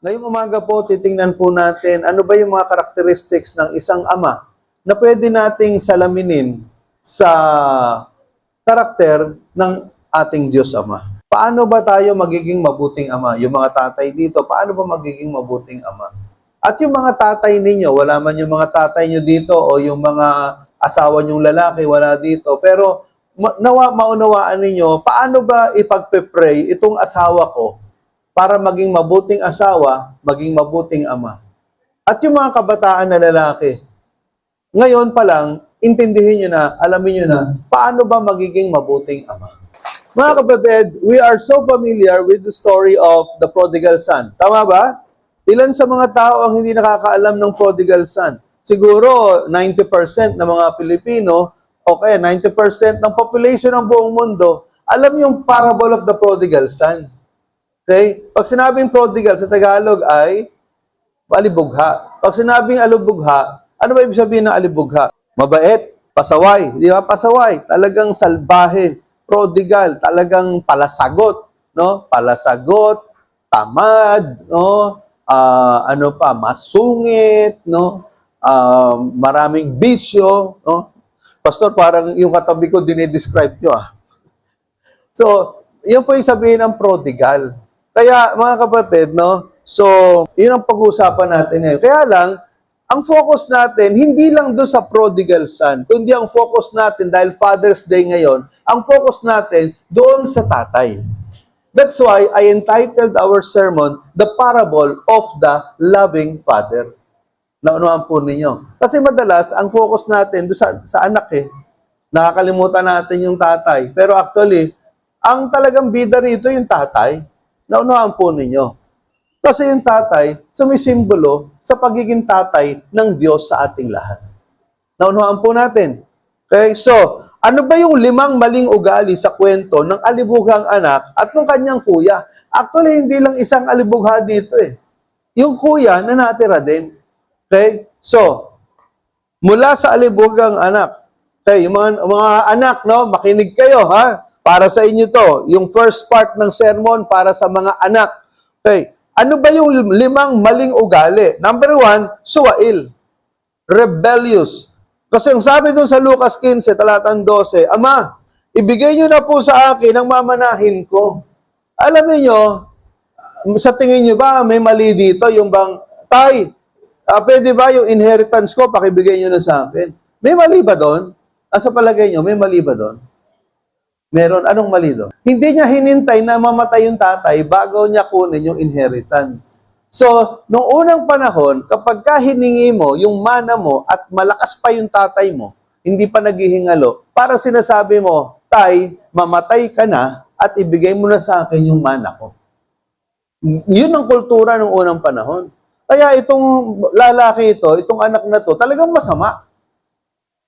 Ngayong umaga po, titingnan po natin ano ba yung mga characteristics ng isang ama na pwede nating salaminin sa karakter ng ating Diyos Ama. Paano ba tayo magiging mabuting ama? Yung mga tatay dito, paano ba magiging mabuting ama? At yung mga tatay ninyo, wala man yung mga tatay nyo dito o yung mga asawa nyong lalaki, wala dito. Pero maunawaan ninyo, paano ba ipagpe-pray itong asawa ko para maging mabuting asawa, maging mabuting ama. At yung mga kabataan na lalaki, ngayon pa lang, intindihin nyo na, alamin nyo na, paano ba magiging mabuting ama. Mga kapatid, we are so familiar with the story of the prodigal son. Tama ba? Ilan sa mga tao ang hindi nakakaalam ng prodigal son? Siguro, 90% ng mga Pilipino, okay, 90% ng population ng buong mundo, alam yung parable of the prodigal son. Okay? Pag sinabing prodigal sa Tagalog ay alibugha. Pag sinabing alibugha, ano ba ibig sabihin ng alibugha? Mabait, pasaway. Di ba? Pasaway. Talagang salbahe. Prodigal. Talagang palasagot. No? Palasagot. Tamad. No? Masungit. No? Maraming bisyo. No? Pastor, parang yung katabi ko dinidescribe nyo. So, yun po yung sabihin ng prodigal. Kaya mga kapatid, no? So, yun ang pag-uusapan natin ngayon. Kaya lang, ang focus natin, hindi lang doon sa prodigal son, kundi ang focus natin, dahil Father's Day ngayon, ang focus natin doon sa tatay. That's why I entitled our sermon, The Parable of the Loving Father. Naunuan po ninyo. Kasi madalas, ang focus natin doon sa anak Nakakalimutan natin yung tatay. Pero actually, ang talagang bida rito yung tatay. Naunahan po ninyo. Kasi yung tatay, sumisimbolo sa pagiging tatay ng Diyos sa ating lahat. Naunahan po natin. Okay, so, ano ba yung 5 maling ugali sa kwento ng alibughang anak at ng kanyang kuya? Actually, hindi lang isang alibugha dito Yung kuya na natira din. Okay, so, mula sa alibughang anak, okay, yung mga anak, no, makinig kayo, ha? Para sa inyo to, yung first part ng sermon para sa mga anak. Okay, ano ba yung 5 maling ugali? Number 1, suwail. Rebellious. Kasi ang sabi dun sa Lucas 15, talatang 12, Ama, ibigay nyo na po sa akin ang mamanahin ko. Alam niyo, sa tingin nyo ba may mali dito? Yung bang, Tay, pwede ba yung inheritance ko, pakibigay nyo na sa akin? May mali ba doon? Sa palagay nyo, may mali ba doon? Meron. Anong mali doon? Hindi niya hinintay na mamatay yung tatay bago niya kunin yung inheritance. So, noong unang panahon, kapag ka hiningi mo yung mana mo at malakas pa yung tatay mo, hindi pa naghihingalo, para sinasabi mo, Tay, mamatay ka na at ibigay mo na sa akin yung mana ko. Yun ang kultura noong unang panahon. Kaya itong lalaki ito, itong anak na to, talagang masama.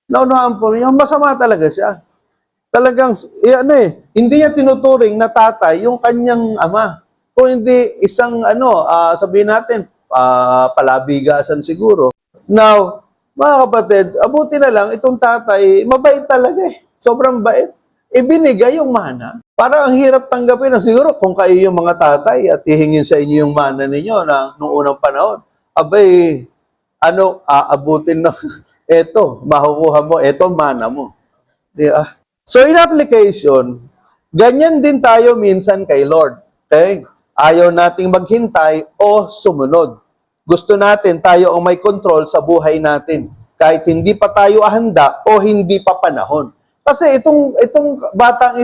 Naunahan po niyo, masama talaga siya. Talagang, hindi niya tinuturing na tatay yung kanyang ama. Kung hindi isang, sabihin natin, palabigasan siguro. Now, mga kapatid, abuti na lang, itong tatay, mabait talaga Sobrang bait. Ibinigay yung mana. Parang ang hirap tanggapin. Siguro kung kayo yung mga tatay at ihingin sa inyo yung mana ninyo noong unang panahon, abay, aabutin na, eto, makukuha mo, eto, mana mo. Di ba? So in application, ganyan din tayo minsan kay Lord. Okay? Ayaw nating maghintay o sumunod. Gusto natin tayo ang may control sa buhay natin. Kahit hindi pa tayo handa o hindi pa panahon. Kasi itong kabataang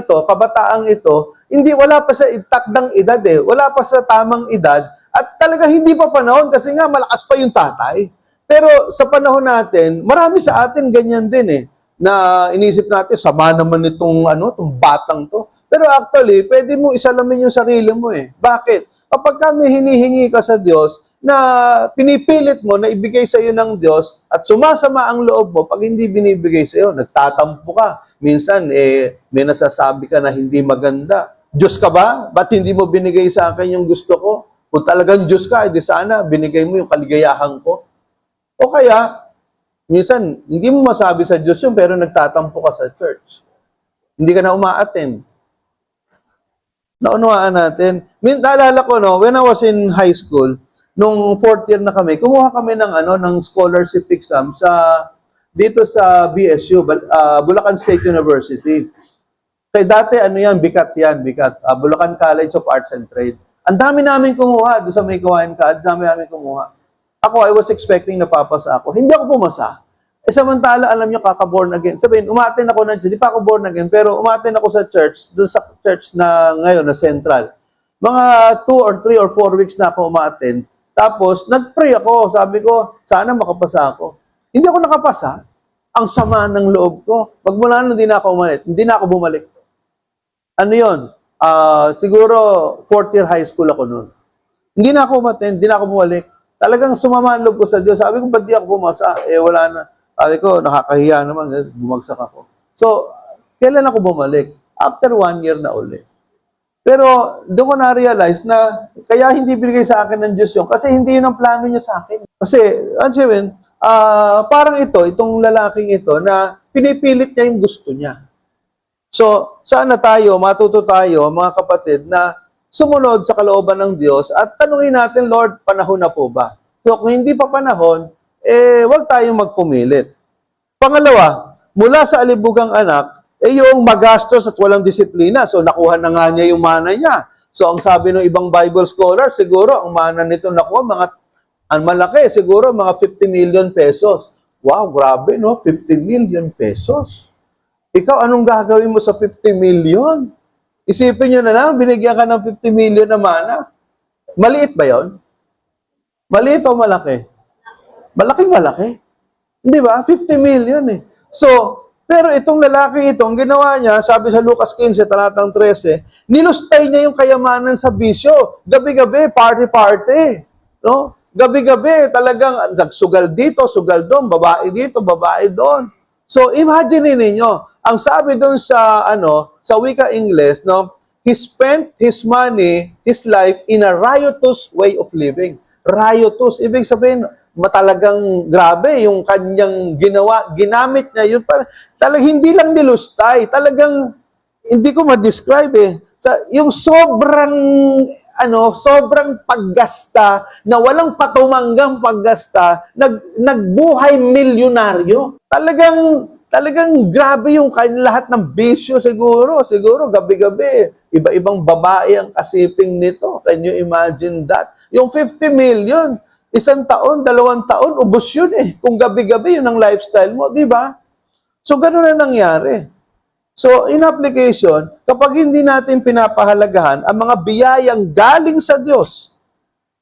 ito, wala pa sa takdang edad Wala pa sa tamang edad. At talaga hindi pa panahon kasi nga malakas pa yung tatay. Pero sa panahon natin, marami sa atin ganyan din na inisip natin, sama naman itong batang to. Pero actually, pwede mo isalamin yung sarili mo Bakit? Kapag kami hinihingi ka sa Diyos, na pinipilit mo na ibigay sa iyo ng Diyos at sumasama ang loob mo, pag hindi binibigay sa iyo, nagtatampo ka. Minsan, may nasasabi ka na hindi maganda. Diyos ka ba? Ba't hindi mo binigay sa akin yung gusto ko? Kung talagang Diyos ka, edi sana binigay mo yung kaligayahan ko. O kaya, minsan, hindi mo masabi sa Diyos yun, pero nagtatampo ka sa church. Hindi ka na uma-attend. Naunawaan natin. Naalala ko, when I was in high school, nung fourth year na kami, kumuha kami ng scholarship exam dito sa BSU, Bulacan State University. Kaya dati bikat, Bulacan College of Arts and Trade. Ang dami namin kumuha doon sa may Kawayan ka, ang dami namin kumuha. Ako, I was expecting na papasa ako. Hindi ako pumasa. Samantala, alam nyo, kaka-born again. Sabihin, umaten ako na, hindi pa ako born again, pero umaten ako sa church, doon sa church na ngayon, na Central. Mga 2 or 3 or 4 weeks na ako umaten. Tapos, nag-pray ako. Sabi ko, sana makapasa ako. Hindi ako nakapasa. Ang sama ng loob ko. Magmula nun, hindi na ako umalit. Hindi na ako bumalik. Ano yun? Siguro, 4th year high school ako nun. Hindi na ako umaten, hindi na ako bumalik. Talagang sumama ang loob ko sa Diyos. Sabi ko, ba't di ako pumasa? Wala na. Sabi ko, nakakahiya naman, bumagsak ako. So, kailan ako bumalik? After 1 year na uli. Pero, doon ko na-realize na, kaya hindi binigay sa akin ng Diyos yun, kasi hindi yun ang plano niya sa akin. Kasi, parang itong lalaking ito, na pinipilit niya yung gusto niya. So, sana matuto tayo, mga kapatid, na sumunod sa kalooban ng Diyos at tanungin natin, Lord, panahon na po ba? So, kung hindi pa panahon, wag tayong magpumilit. Pangalawa, mula sa alibugang anak, yung magastos at walang disiplina. So, nakuha na nga niya yung mana niya. So, ang sabi ng ibang Bible scholars, siguro, ang mana nito nakuha, ang malaki, siguro, mga 50 million pesos. Wow, grabe, no? 50 million pesos. Ikaw, anong gagawin mo sa 50 million? Isipin nyo na lang, binigyan ka ng 50 million na mana. Maliit ba yon? Maliit o malaki? Malaki. Hindi ba? 50 million eh. So, pero itong lalaki ang ginawa niya, sabi sa Lucas 15, talatang 13, nilustay niya yung kayamanan sa bisyo. Gabi-gabi, party-party. No? Gabi-gabi, talagang nagsugal dito, sugal doon, babae dito, babae doon. So, imagine ninyo, ang sabi doon sa wika English, no, he spent his money, his life in a riotous way of living. Riotous, ibig sabihin, talagang grabe yung kanyang ginamit niya yun. Talagang hindi lang nilustay, talagang hindi ko ma-describe eh. Yung sobrang paggasta na walang patumanggang paggasta, nagbuhay milyonaryo. Talagang grabe yung lahat ng bisyo siguro gabi-gabi. Iba-ibang babae ang kasiping nito. Can you imagine that? Yung 50 million, 1 taon, 2 taon, ubos yun eh. Kung gabi-gabi, yun ang lifestyle mo, di ba? So, ganun na nangyari. So, in application, kapag hindi natin pinapahalagahan ang mga biyayang galing sa Diyos,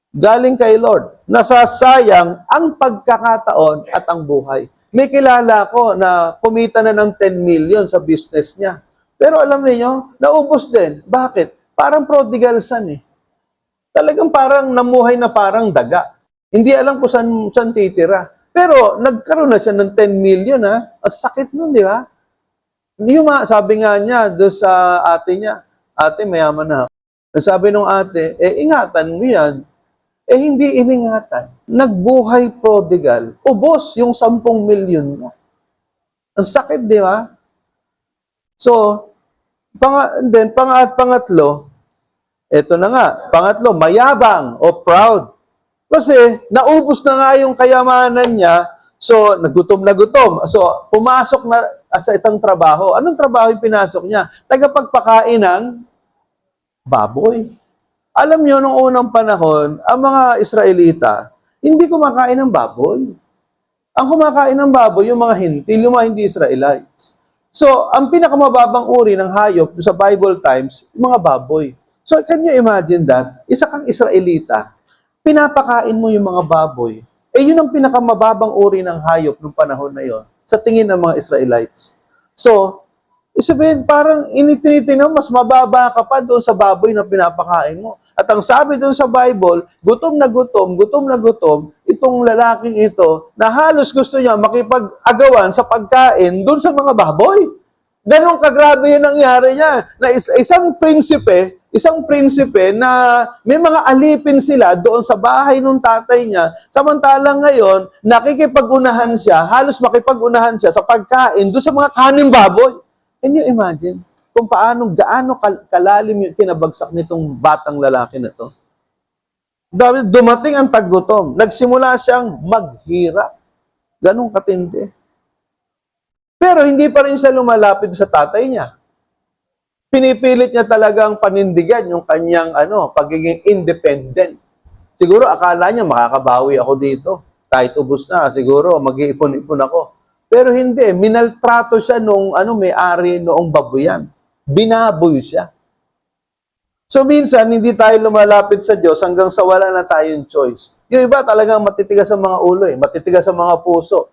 galing kay Lord, nasasayang ang pagkakataon at ang buhay. May kilala ko na kumita na ng 10 million sa business niya. Pero alam niyo, naubos din. Bakit? Parang prodigal son eh. Talagang parang namuhay na parang daga. Hindi alam kung saan titira. Pero nagkaroon na siya ng 10 million ha. Ang sakit nun, di ba? Sabi nga niya doon sa ate niya, ate, mayaman na. Sabi nung ate, ingatan mo yan. Hindi iningatan. Nagbuhay prodigal. Ubos yung 10 million mo. Ang sakit, di ba? So, pangatlo, eto na nga, pangatlo, mayabang o proud. Kasi, naubos na nga yung kayamanan niya, so, nagutom na gutom. So, pumasok na sa itang trabaho. Anong trabaho yung pinasok niya? Tagapagpakain ng baboy. Alam niyo, nung unang panahon, ang mga Israelita, hindi kumakain ng baboy. Ang kumakain ng baboy, yung mga hintil, yung mga hindi Israelites. So, ang pinakamababang uri ng hayop sa Bible times, yung mga baboy. So, can you imagine that? Isa kang Israelita, pinapakain mo yung mga baboy, yun ang pinakamababang uri ng hayop nung panahon na yon sa tingin ng mga Israelites. So, isabihin, parang initinitin mas mababa ka pa doon sa baboy na pinapakain mo. At ang sabi doon sa Bible, gutom na gutom, itong lalaking ito, na halos gusto niya makipag-agawan sa pagkain doon sa mga baboy. Ganon kagrabe yung nangyari niya. Na isang prinsipe na may mga alipin sila doon sa bahay ng tatay niya, samantalang ngayon, nakikipag-unahan siya, halos makipag-unahan siya sa pagkain doon sa mga kaning baboy. Can you imagine kung gaano kalalim yung kinabagsak nitong batang lalaki na to? Dahil dumating ang taggutom, nagsimula siyang maghirap. Ganong katindi. Pero hindi pa rin siya lumalapit sa tatay niya. Pinipilit niya talagang panindigan yung kanyang pagiging independent. Siguro akala niya makakabawi ako dito. Kahit ubos na, siguro mag-iipon-ipon ako. Pero hindi, minaltrato siya nung may-ari noong babuyan. Binaboy siya. So minsan, hindi tayo lumalapit sa Diyos hanggang sa wala na tayong choice. Yung iba talagang matitigas sa mga ulo, matitigas sa mga puso.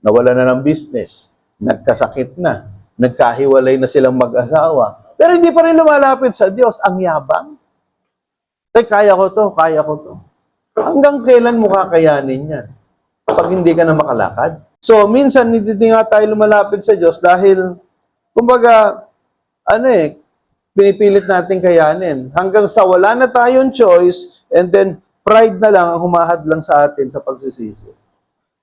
Nawala na ng business, nagkasakit na, nagkahiwalay na silang mag-asawa. Pero hindi pa rin lumalapit sa Diyos. Ang yabang. Ay, kaya ko to. Hanggang kailan mo kakayanin yan? Pag hindi ka na makalakad. So, minsan, hindi nga tayo lumalapit sa Diyos dahil, kumbaga, pinipilit natin kayanin. Hanggang sa wala na tayong choice, and then, pride na lang ang humahad lang sa atin sa pagsisisi.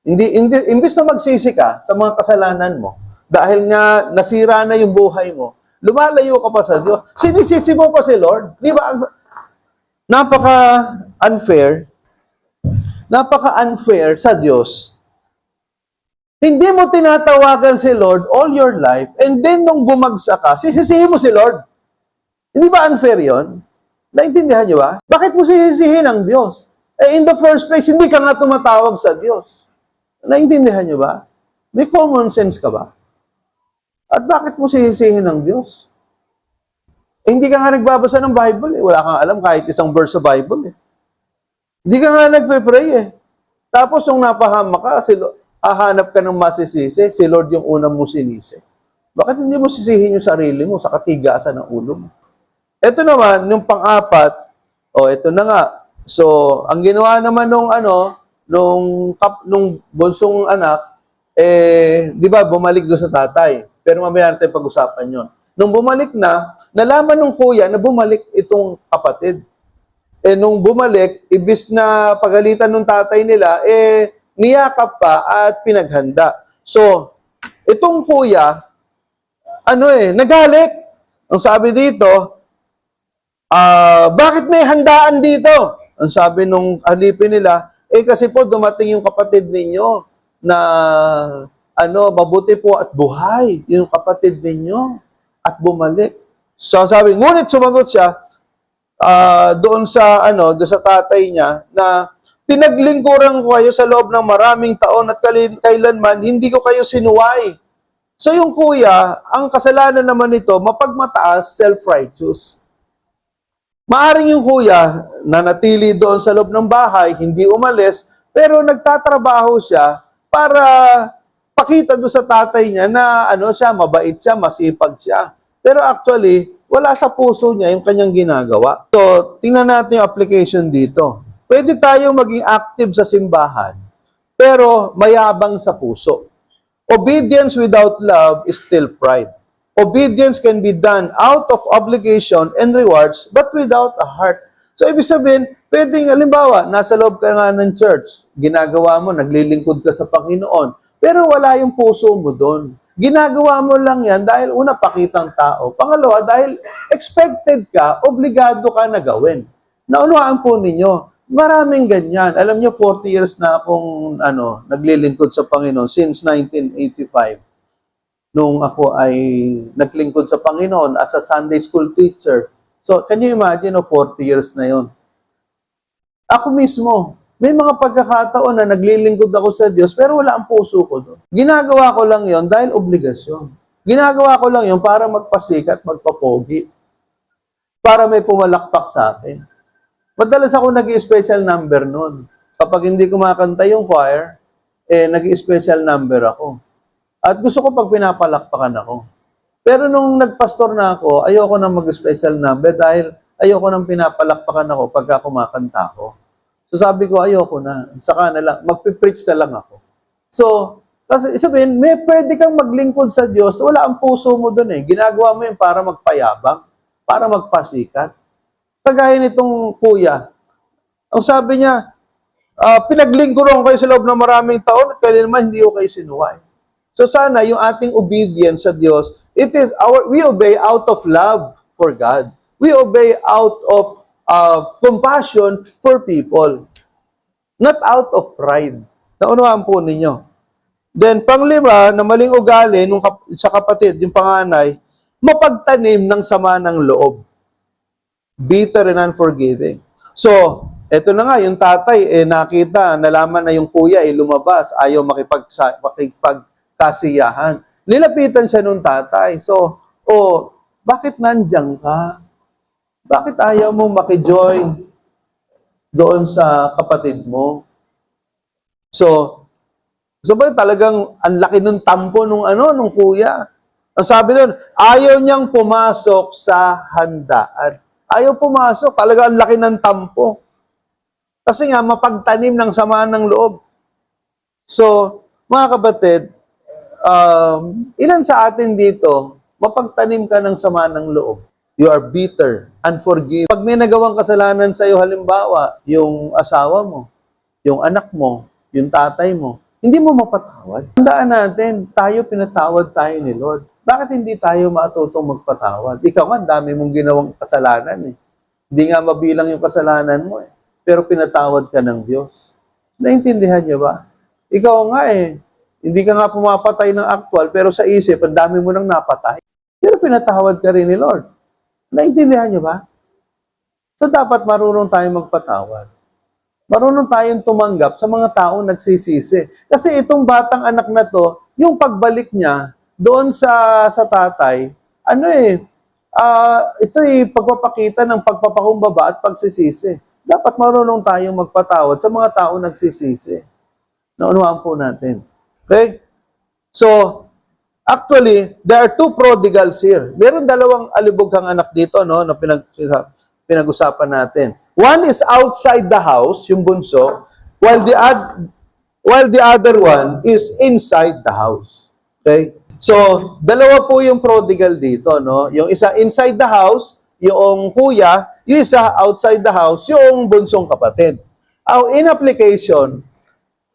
Imbis na magsisi ka sa mga kasalanan mo, dahil nga nasira na yung buhay mo, lumalayo ka pa sa Diyos. Sinisisi mo pa si Lord. Di ba? Napaka-unfair sa Diyos. Hindi mo tinatawagan si Lord all your life, and then nung bumagsak ka, sisisihin mo si Lord. Hindi ba unfair yon? Naintindihan niyo ba? Bakit mo sisisihin ang Diyos? In the first place, hindi ka nga tumatawag sa Diyos. Naintindihan niyo ba? May common sense ka ba? At bakit mo sisisihin ang Diyos? Hindi ka nga nagbabasa ng Bible. Wala kang alam kahit isang verse sa Bible. Hindi ka nga nagpe-pray. Tapos nung napahama ka, hahanap ka ng masisisi, si Lord yung unang mo sinisi. Bakit hindi mo sisihin yung sarili mo sa katigasan ng ulo mo? Ito naman, yung pang-apat, ito na nga. So, ang ginawa naman nung bunsong anak, di ba, bumalik doon sa tatay. Pero mamaya natin pag-usapan yon. Nung bumalik na, nalaman nung kuya na bumalik itong kapatid. Nung bumalik, ibis na pagalitan ng tatay nila, niyakap pa at pinaghanda. So, itong kuya, nagalit. Ang sabi dito, bakit may handaan dito? Ang sabi nung alipin nila, kasi po dumating yung kapatid ninyo na mabuti po at buhay yung kapatid ninyo at bumalik. So sabi, ngunit sumagot siya doon sa tatay niya na pinaglingkuran ko kayo sa loob ng maraming taon at kailanman hindi ko kayo sinuway. So yung kuya, ang kasalanan naman nito, mapagmataas, self-righteous. Maaring yung kuya na natili doon sa loob ng bahay, hindi umalis, pero nagtatrabaho siya para pakita doon sa tatay niya na mabait siya, masipag siya. Pero actually, wala sa puso niya yung kanyang ginagawa. So, tingnan natin yung application dito. Pwede tayo maging active sa simbahan, pero mayabang sa puso. Obedience without love is still pride. Obedience can be done out of obligation and rewards, but without a heart. So, ibig sabihin, pwedeng, halimbawa, nasa loob ka nga ng church, ginagawa mo, naglilingkod ka sa Panginoon, pero wala yung puso mo doon. Ginagawa mo lang yan dahil una, pakitang tao. Pangalawa, dahil expected ka, obligado ka na gawin. Naunawaan po ninyo, maraming ganyan. Alam nyo, 40 years na akong naglilingkod sa Panginoon since 1985. Nung ako ay naglingkod sa Panginoon as a Sunday school teacher. So, can you imagine, 40 years na yon? Ako mismo, may mga pagkakataon na naglilingkod ako sa Diyos, pero wala ang puso ko doon. Ginagawa ko lang yon dahil obligasyon. Ginagawa ko lang yon para magpasikat, magpapogi. Para may pumalakpak sa akin. Madalas ako nag-i-special number noon. Kapag hindi kumakanta yung choir, nag-i-special number ako. At gusto ko pag pinapalakpakan ako. Pero nung nagpastor na ako, ayoko na mag-special number dahil ayoko nang pinapalakpakan ako pagka kumakanta ako. So sabi ko, ayoko na. Saka na lang, magpipreach na lang ako. So, kasi sabihin, pwede kang maglingkod sa Diyos, wala ang puso mo doon . Ginagawa mo yun para magpayabang, para magpasikat. Kagaya nitong kuya. Ang sabi niya, pinaglingkuran kayo sa loob ng maraming taon at kailanman hindi ko kayo sinuway. So sana yung ating obedience sa Diyos, we obey out of love for God. We obey out of compassion for people. Not out of pride. Naunawaan po ninyo. Then, panglima, na maling ugali sa kapatid, yung panganay, mapagtanim ng sama ng loob. Bitter and unforgiving. So, eto na nga, yung tatay, nakita, nalaman na yung kuya, lumabas, ayaw makipagkasiyahan. Nilapitan siya nung tatay. So, bakit nandiyan ka? Bakit ayaw mo makijoin doon sa kapatid mo? So ba talagang ang laki ng tampo nung kuya. Ang sabi doon, ayaw niyang pumasok sa handaan. Ayaw pumasok, talaga ang laki ng tampo. Kasi nga, mapagtanim ng sama ng loob. So, mga kapatid, ilan sa atin dito, mapagtanim ka ng sama ng loob. You are bitter, unforgiving. Pag may nagawang kasalanan sa iyo, halimbawa, yung asawa mo, yung anak mo, yung tatay mo, hindi mo mapatawad. Tandaan natin, pinatawad tayo ni Lord. Bakit hindi tayo matutong magpatawad? Ikaw nga, dami mong ginawang kasalanan. Hindi nga mabilang yung kasalanan mo. Pero pinatawad ka ng Diyos. Naintindihan niyo ba? Ikaw nga hindi ka nga pumapatay ng aktual, pero sa isip, ang dami mo nang napatay. Pero pinatawad ka rin ni Lord. Naintindihan niyo ba? So, dapat marunong tayong magpatawad. Marunong tayong tumanggap sa mga taong nagsisisi. Kasi itong batang anak na to, yung pagbalik niya doon sa tatay, ito pagpapakita ng pagpapakumbaba at pagsisisi. Dapat marunong tayong magpatawad sa mga taong nagsisisi. Naunawaan po natin. Okay? So, actually, there are two prodigals here. Meron dalawang alibughang anak dito, na pinag-usapan natin. One is outside the house, yung bunso, while the other one is inside the house. Okay? So, dalawa po yung prodigal dito, no? Yung isa inside the house, yung kuya, yung isa outside the house, yung bunsong kapatid. In application,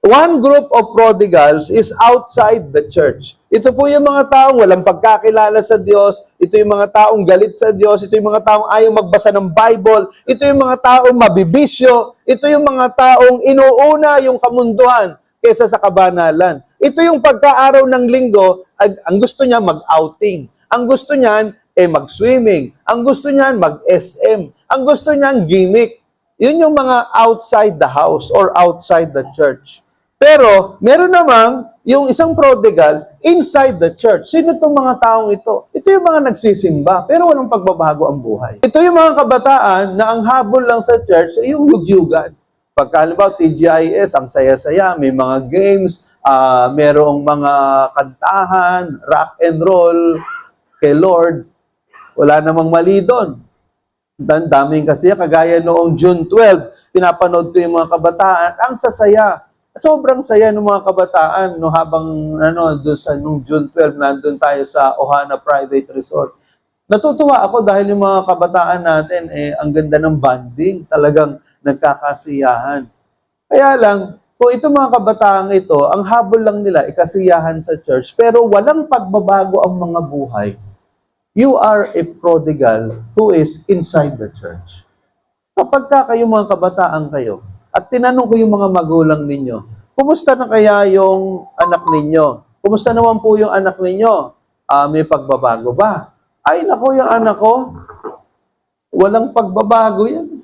one group of prodigals is outside the church. Ito po yung mga taong walang pagkakilala sa Diyos. Ito yung mga taong galit sa Diyos. Ito yung mga taong ayaw magbasa ng Bible. Ito yung mga taong mabibisyo. Ito yung mga taong inuuna yung kamunduhan kaysa sa kabanalan. Ito yung pagkaaraw ng linggo, ang gusto niya mag-outing. Ang gusto niyan mag-swimming. Ang gusto niyan mag-SM. Ang gusto niyan gimmick. Yun yung mga outside the house or outside the church. Pero, meron namang yung isang prodigal inside the church. Sino itong mga taong ito? Ito yung mga nagsisimba, pero walang pagbabago ang buhay. Ito yung mga kabataan na ang habol lang sa church ay yung lugyugan. Pagka, halimbawa, TGIS, ang saya-saya, may mga games, merong mga kantahan, rock and roll, kay Lord. Wala namang mali doon. Daming kasi, kagaya noong June 12, pinapanood ko yung mga kabataan, ang sasaya. Sobrang saya ng mga kabataan habang doon sa nung June 12 nandun tayo sa Ohana Private Resort. Natutuwa ako dahil yung mga kabataan natin ang ganda ng bonding, talagang nagkakasiyahan. Kaya lang, kung itong mga kabataan ito, ang habol lang nila ikasiyahan sa church, pero walang pagbabago ang mga buhay. You are a prodigal who is inside the church. Kapag kayo mga kabataan kayo, at tinanong ko yung mga magulang ninyo, kumusta na kaya yung anak ninyo? Kumusta naman po yung anak ninyo? May pagbabago ba? Ay, nako, yung anak ko, walang pagbabago yan.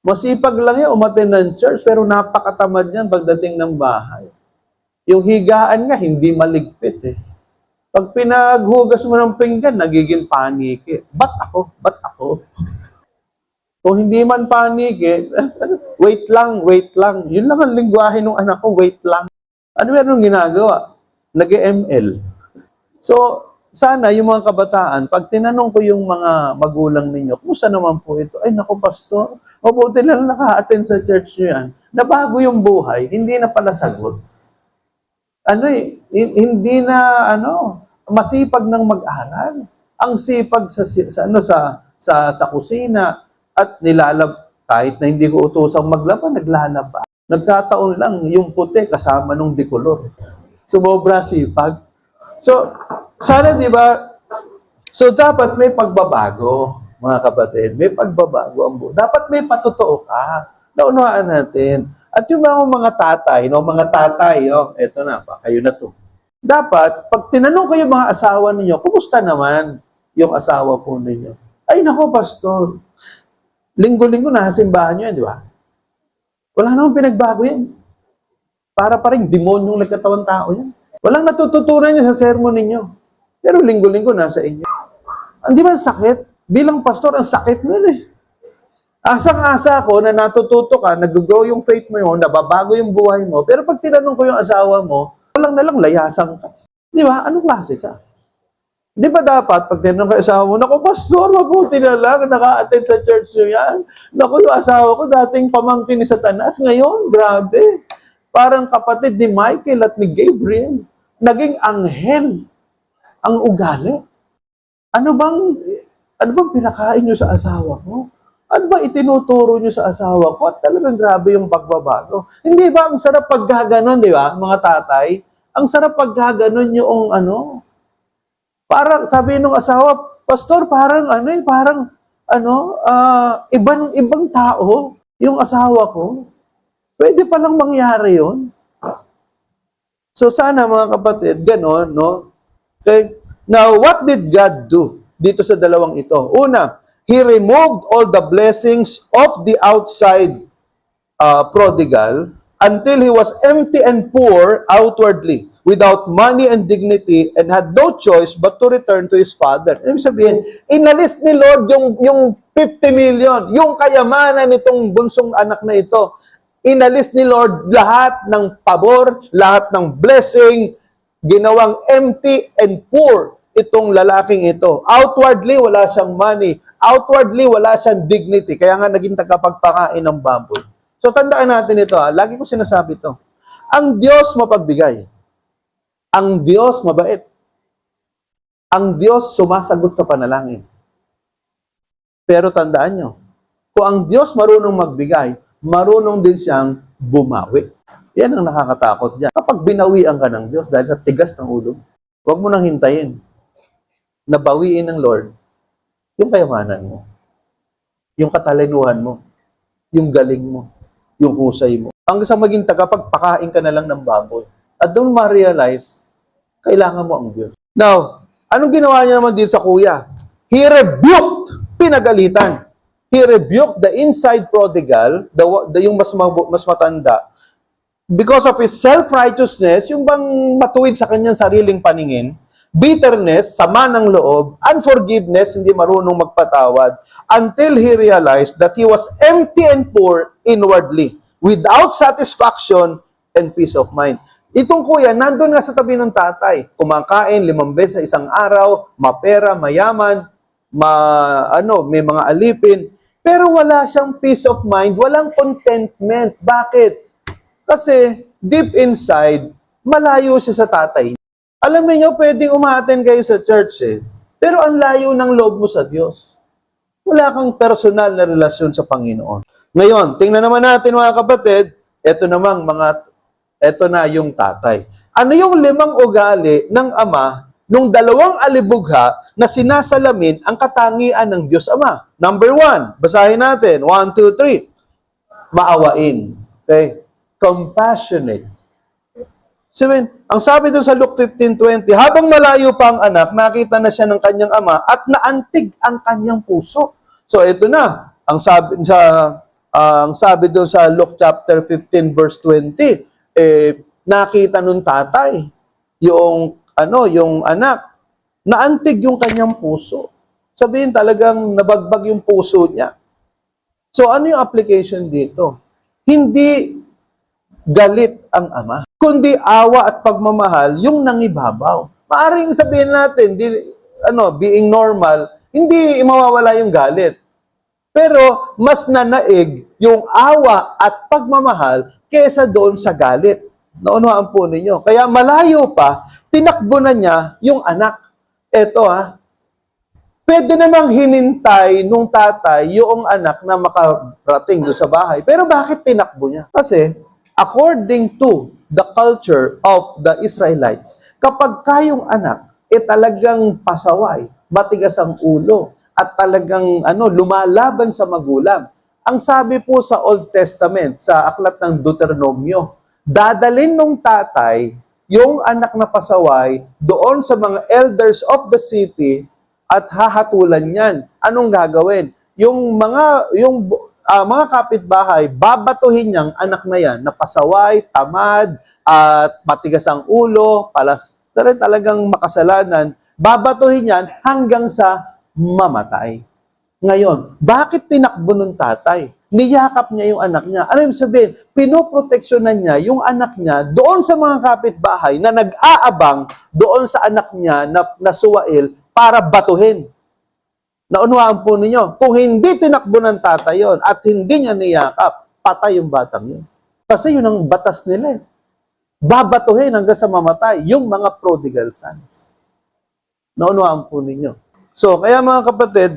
Masipag lang yan, umattend ng church, pero napakatamad yan pagdating ng bahay. Yung higaan nga, hindi maligpit Pag pinaghugas mo ng pinggan, nagiging paniki. Ba't ako? Ba't ako? Kung hindi man paniki, wait lang. Yun lang ang lingwahe ng anak ko, wait lang. Ano meron ginagawa? Nag-ML. So, sana yung mga kabataan, pag tinanong ko yung mga magulang ninyo, kumusta naman po ito? Ay, naku, pastor, mabuti lang naka-attend sa church nyo yan. Nabago yung buhay, hindi na pala sagot. Hindi na, masipag ng mag-aral. Ang sipag sa kusina, at kahit na hindi ko utosang maglaba, naglalaba. Nagkataon lang yung puti kasama nung dikolor. Sumobra sipag. So, sana di ba? So, dapat may pagbabago. mga kapatid, may pagbabago ang buhay. Dapat may patotoo ka. Naunawaan natin. At yung mga tatay, eto na, kayo na to. Dapat, pag tinanong kayo mga asawa ninyo, kumusta naman yung asawa po ninyo? Ay, nako, pastor. Linggo-linggo nasa simbahan nyo yan, di ba? Wala namang pinagbago yan. Para pa rin demonyong nagkatawang tao yan. Walang natututunan niya sa sermon ninyo. Pero linggo-linggo nasa inyo. Hindi ba ang sakit? Bilang pastor, ang sakit nun eh. Asang-asa ko na natututo ka, nag-grow yung faith mo yun, nababago yung buhay mo, pero pag tinanong ko yung asawa mo, walang nalang layasan ka. Di ba? Anong klase ka? Di ba dapat, pag tinanong ka asawa mo, naku, pastor, mabuti na lang, naka-attend sa church nyo yan. Naku, yung asawa ko, dating pamangkin ni Satanas, ngayon, grabe. Parang kapatid ni Michael at ni Gabriel. Naging anghel ang ugali. Ano bang pinakain nyo sa asawa ko? Ano ba itinuturo nyo sa asawa ko? At talagang grabe yung pagbabago. Hindi ba ang sarap pagkaganon, di ba, mga tatay? Ang sarap pagkaganon yung parang sabi nung asawa, pastor, ibang tao yung asawa ko. Pwede palang mangyari yun. So sana mga kapatid, ganon, no? Okay? Now, what did God do dito sa dalawang ito? Una, He removed all the blessings of the outside prodigal until he was empty and poor outwardly, without money and dignity, and had no choice but to return to his father. Ibig sabihin, inalis ni Lord yung 50 million, yung kayamanan nitong bunsong anak na ito. Inalis ni Lord lahat ng pabor, lahat ng blessing, ginawang empty and poor itong lalaking ito. Outwardly, wala siyang money. Outwardly, wala siyang dignity. Kaya nga naging tagapagpakain ng baboy. So, tandaan natin ito. Lagi ko sinasabi ito. Ang Diyos mapagbigay. Ang Diyos mabait. Ang Diyos sumasagot sa panalangin. Pero tandaan nyo, kung ang Diyos marunong magbigay, marunong din siyang bumawi. Yan ang nakakatakot dyan. Kapag binawian ka ng Diyos dahil sa tigas ng ulo, huwag mo nang hintayin na bawiin ng Lord yung kayamanan mo, yung katalinuhan mo, yung galing mo, yung husay mo. Hanggang sa maging tagapagpakain ka na lang ng baboy. At doon ma-realize, kailangan mo ang Diyos. Now, anong ginawa niya naman dito sa kuya? He rebuked, pinagalitan. He rebuked the inside prodigal, yung mas matanda, because of his self-righteousness, yung bang matuwid sa kanyang sariling paningin, bitterness, sama ng loob, unforgiveness, hindi marunong magpatawad, until he realized that he was empty and poor inwardly, without satisfaction and peace of mind. Itong kuya, nandun nga sa tabi ng tatay, kumakain 5 beses sa isang araw, mapera, mayaman, may mga alipin, pero wala siyang peace of mind, walang contentment. Bakit? Kasi deep inside, malayo siya sa tatay. Alam niyo, pwedeng umaten kayo sa church pero ang layo ng loob mo sa Diyos. Wala kang personal na relasyon sa Panginoon. Ngayon, tingnan naman natin mga kapatid, eto na yung tatay. Ano yung 5 ugali ng ama nung 2 alibugha na sinasalamin ang katangian ng Diyos Ama? Number 1, basahin natin. 1, 2, 3. Maawain. Okay? Compassionate. Ang sabi doon sa Luke 15:20, habang malayo pa ang anak, nakita na siya ng kanyang ama at naantig ang kanyang puso. So ito na, ang sabi doon sa Luke chapter 15 verse 20, nakita nung tatay yung anak, naantig yung kanyang puso. Sabihin talagang nabagbag yung puso niya. So ano yung application dito? Hindi galit ang ama, kundi awa at pagmamahal yung nangibabaw. Maaring sabihin natin, being normal, hindi mawawala yung galit. Pero mas nanaig yung awa at pagmamahal kesa doon sa galit. Naunawaan po ninyo. Kaya malayo pa, tinakbo na niya yung anak. Eto pwede namang hinintay nung tatay yung anak na makarating doon sa bahay. Pero bakit tinakbo niya? Kasi according to the culture of the Israelites, kapag kayong anak, talagang pasaway, matigas ang ulo, at talagang lumalaban sa magulang. Ang sabi po sa Old Testament, sa aklat ng Deuteronomio, dadalin ng tatay yung anak na pasaway doon sa mga elders of the city at hahatulan yan. Anong gagawin? Mga kapitbahay, babatuhin niyang anak na yan na pasaway, tamad, at matigas ang ulo, talagang makasalanan, babatuhin yan hanggang sa mamatay. Ngayon, bakit tinakbo ng tatay? Niyakap niya yung anak niya. Ano yung sabihin? Pinoproteksyonan niya yung anak niya doon sa mga kapitbahay na nag-aabang doon sa anak niya na suwail para batuhin. Naunawaan po ninyo, kung hindi tinakbo ng tatay yon at hindi niya niyakap, patay yung batang yun. Kasi yun ang batas nila eh. Babatuhin hanggang sa mamatay yung mga prodigal sons. Naunawaan po ninyo. So, kaya mga kapatid,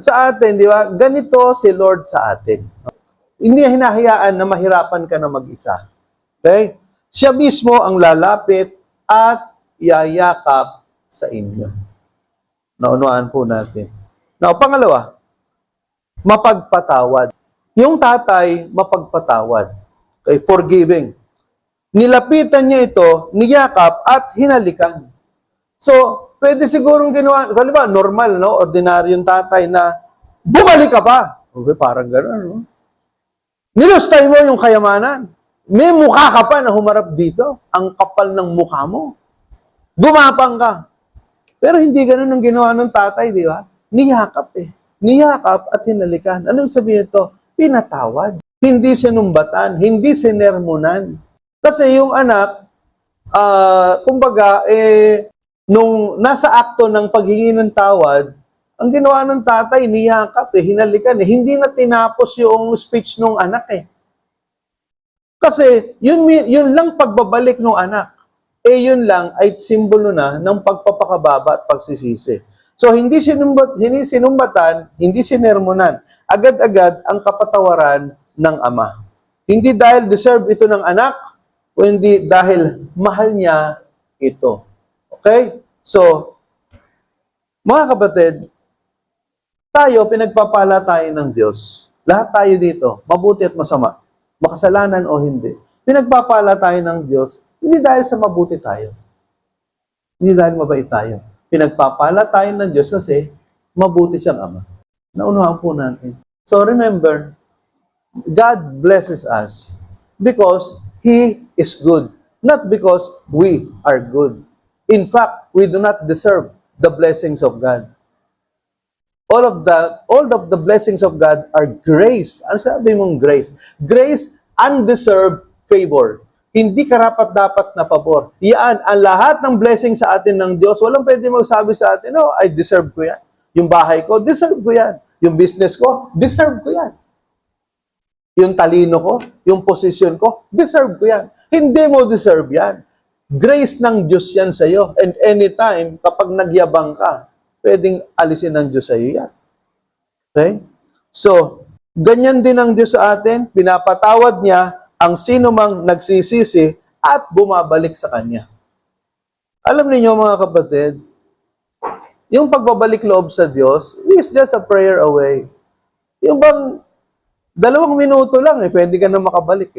sa atin, di ba, ganito si Lord sa atin. Hindi hinahayaan na mahirapan ka na mag-isa. Okay? Siya mismo ang lalapit at yayakap sa inyo. Naunawaan po natin. Now, pangalawa, mapagpatawad. Yung tatay, mapagpatawad. Okay, forgiving. Nilapitan niya ito, niyakap at hinalikan. So, pwede sigurong ginawa, halimbawa, normal, ordinaryong tatay na bumalik ka pa. Okay, parang gano'n, Nilustay mo yung kayamanan. May mukha ka pa na humarap dito. Ang kapal ng mukha mo. Gumapang ka. Pero hindi gano'n ang ginawa ng tatay, di ba? Niyakap Niyakap at hinalikan. Anong sabihin ito? Pinatawad. Hindi sinumbatan, hindi sinermonan. Kasi yung anak, kumbaga, nung nasa akto ng paghingi ng tawad, ang ginawa ng tatay, niyakap hinalikan Hindi na tinapos yung speech ng anak Kasi, yun lang pagbabalik ng anak. Yun lang ay simbolo na ng pagpapakababa at pagsisisi. So, hindi sinumbatan, hindi sinermonan. Agad-agad ang kapatawaran ng ama. Hindi dahil deserve ito ng anak, kundi dahil mahal niya ito. Okay? So, mga kapatid, pinagpapala tayo ng Diyos. Lahat tayo dito, mabuti at masama. Makasalanan o hindi. Pinagpapala tayo ng Diyos, hindi dahil sa mabuti tayo. Hindi dahil mabait tayo. Pinagpapala tayo ng Diyos kasi mabuti siyang Ama. Naunahan po natin. So remember, God blesses us because He is good. Not because we are good. In fact, we do not deserve the blessings of God. All of the blessings of God are grace. Ano sabi mong grace? Grace, undeserved favor. Hindi karapat-dapat na pabor. Yan, ang lahat ng blessing sa atin ng Diyos, walang pwede magsabi sa atin, I deserve ko yan. Yung bahay ko, deserve ko yan. Yung business ko, deserve ko yan. Yung talino ko, yung posisyon ko, deserve ko yan. Hindi mo deserve yan. Grace ng Diyos yan sa iyo. And anytime, kapag nagyabang ka, pwedeng alisin ng Diyos sa iyo yan. Okay? So, ganyan din ang Diyos sa atin. Pinapatawad niya ang sino mang nagsisisi at bumabalik sa Kanya. Alam niyo mga kapatid, yung pagbabalik loob sa Diyos is just a prayer away. Yung bang 2 minuto lang, pwede ka na makabalik